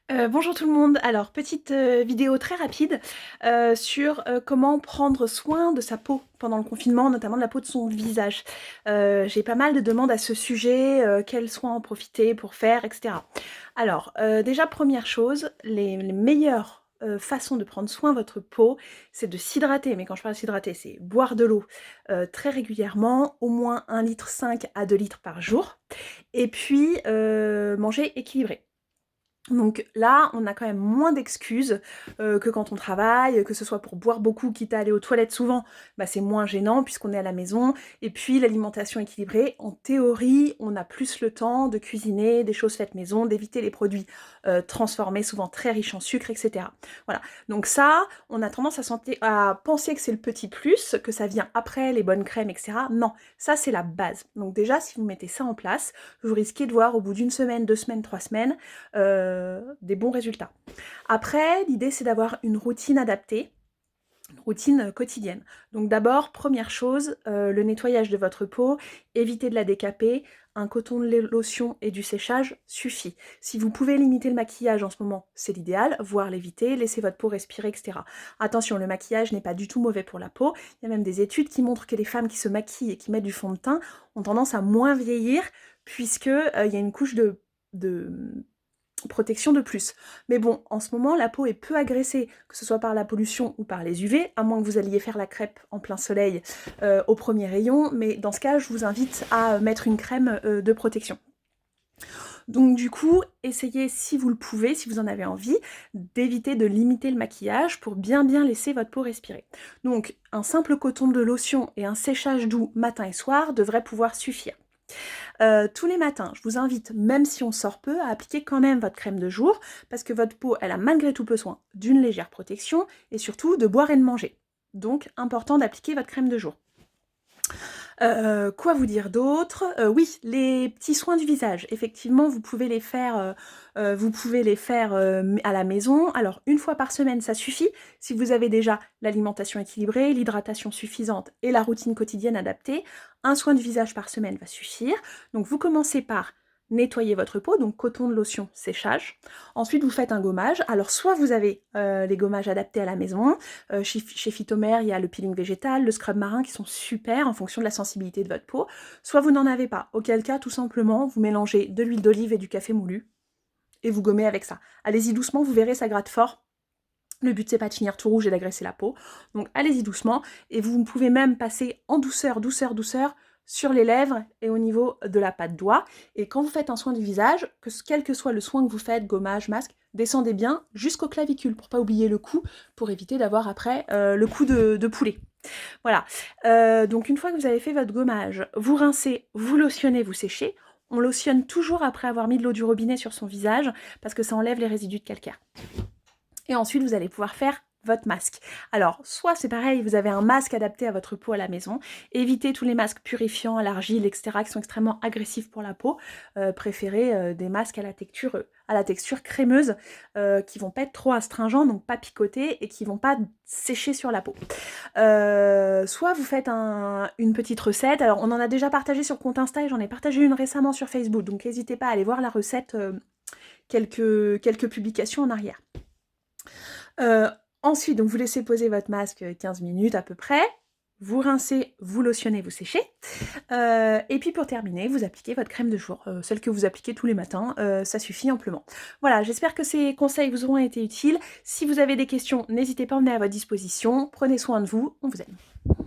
Bonjour tout le monde. Alors petite, vidéo très rapide, sur, comment prendre soin de sa peau pendant le confinement, notamment de la peau de son visage. J'ai pas mal de demandes à ce sujet, quels soins en profiter pour faire et cetera. Alors, déjà première chose, les meilleures, façons de prendre soin de votre peau, c'est de s'hydrater. Mais quand je parle s'hydrater, c'est boire de l'eau, très régulièrement, au moins 1,5 litre à 2 litres par jour et puis, manger équilibré. Donc là, on a quand même moins d'excuses que quand on travaille, que ce soit pour boire beaucoup, quitte à aller aux toilettes souvent, bah c'est moins gênant puisqu'on est à la maison. Et puis l'alimentation équilibrée, en théorie, on a plus le temps de cuisiner des choses faites maison, d'éviter les produits transformés, souvent très riches en sucre, etc. Voilà. Donc ça, on a tendance à penser que c'est le petit plus, que ça vient après les bonnes crèmes, etc. Non, ça c'est la base. Donc déjà, si vous mettez ça en place, vous risquez de voir au bout d'une semaine, 2 semaines, 3 semaines, des bons résultats. Après, l'idée c'est d'avoir une routine adaptée, une routine quotidienne. Donc d'abord, première chose, le nettoyage de votre peau, évitez de la décaper, un coton de lotion et du séchage suffit. Si vous pouvez limiter le maquillage en ce moment, c'est l'idéal, voire l'éviter, laissez votre peau respirer, etc. Attention, le maquillage n'est pas du tout mauvais pour la peau, il y a même des études qui montrent que les femmes qui se maquillent et qui mettent du fond de teint ont tendance à moins vieillir, puisque il y a une couche de protection de plus. Mais bon, en ce moment, la peau est peu agressée, que ce soit par la pollution ou par les UV, à moins que vous alliez faire la crêpe en plein soleil au premier rayon, mais dans ce cas, je vous invite à mettre une crème de protection. Donc du coup, essayez, si vous le pouvez, si vous en avez envie, d'éviter de limiter le maquillage pour bien laisser votre peau respirer. Donc un simple coton de lotion et un séchage doux matin et soir devraient pouvoir suffire. Tous les matins, je vous invite, même si on sort peu, à appliquer quand même votre crème de jour, parce que votre peau, elle a malgré tout besoin d'une légère protection, et surtout de boire et de manger. Donc, important d'appliquer votre crème de jour. Quoi vous dire d'autre? Oui, les petits soins du visage. Effectivement, vous pouvez les faire à la maison. Alors, une fois par semaine, ça suffit. Si vous avez déjà l'alimentation équilibrée, l'hydratation suffisante et la routine quotidienne adaptée, un soin du visage par semaine va suffire. Donc, vous commencez par nettoyer votre peau, donc coton de lotion, séchage. Ensuite, vous faites un gommage. Alors, soit vous avez les gommages adaptés à la maison. Chez Phytomère, il y a le peeling végétal, le scrub marin qui sont super en fonction de la sensibilité de votre peau. Soit vous n'en avez pas, auquel cas, tout simplement, vous mélangez de l'huile d'olive et du café moulu et vous gommez avec ça. Allez-y doucement, vous verrez, ça gratte fort. Le but, c'est pas de finir tout rouge et d'agresser la peau. Donc, allez-y doucement. Et vous pouvez même passer en douceur, douceur, douceur sur les lèvres et au niveau de la patte doigt. Et quand vous faites un soin du visage, quel que soit le soin que vous faites, gommage, masque, descendez bien jusqu'aux clavicules pour pas oublier le cou, pour éviter d'avoir après le cou de poulet. Voilà. Donc une fois que vous avez fait votre gommage, vous rincez, vous lotionnez, vous séchez. On lotionne toujours après avoir mis de l'eau du robinet sur son visage parce que ça enlève les résidus de calcaire. Et ensuite, vous allez pouvoir faire votre masque. Alors, soit c'est pareil, vous avez un masque adapté à votre peau à la maison. Évitez tous les masques purifiants, à l'argile, etc., qui sont extrêmement agressifs pour la peau. Préférez des masques à la texture crémeuse, qui vont pas être trop astringents, donc pas picotés, et qui vont pas sécher sur la peau. Soit vous faites une petite recette. Alors, on en a déjà partagé sur le compte Insta, et j'en ai partagé une récemment sur Facebook, donc n'hésitez pas à aller voir la recette, quelques publications en arrière. Euh, Ensuite, donc vous laissez poser votre masque 15 minutes à peu près. Vous rincez, vous lotionnez, vous séchez. Et puis pour terminer, vous appliquez votre crème de jour. Celle que vous appliquez tous les matins, ça suffit amplement. Voilà, j'espère que ces conseils vous auront été utiles. Si vous avez des questions, n'hésitez pas, on est à votre disposition. Prenez soin de vous, on vous aime.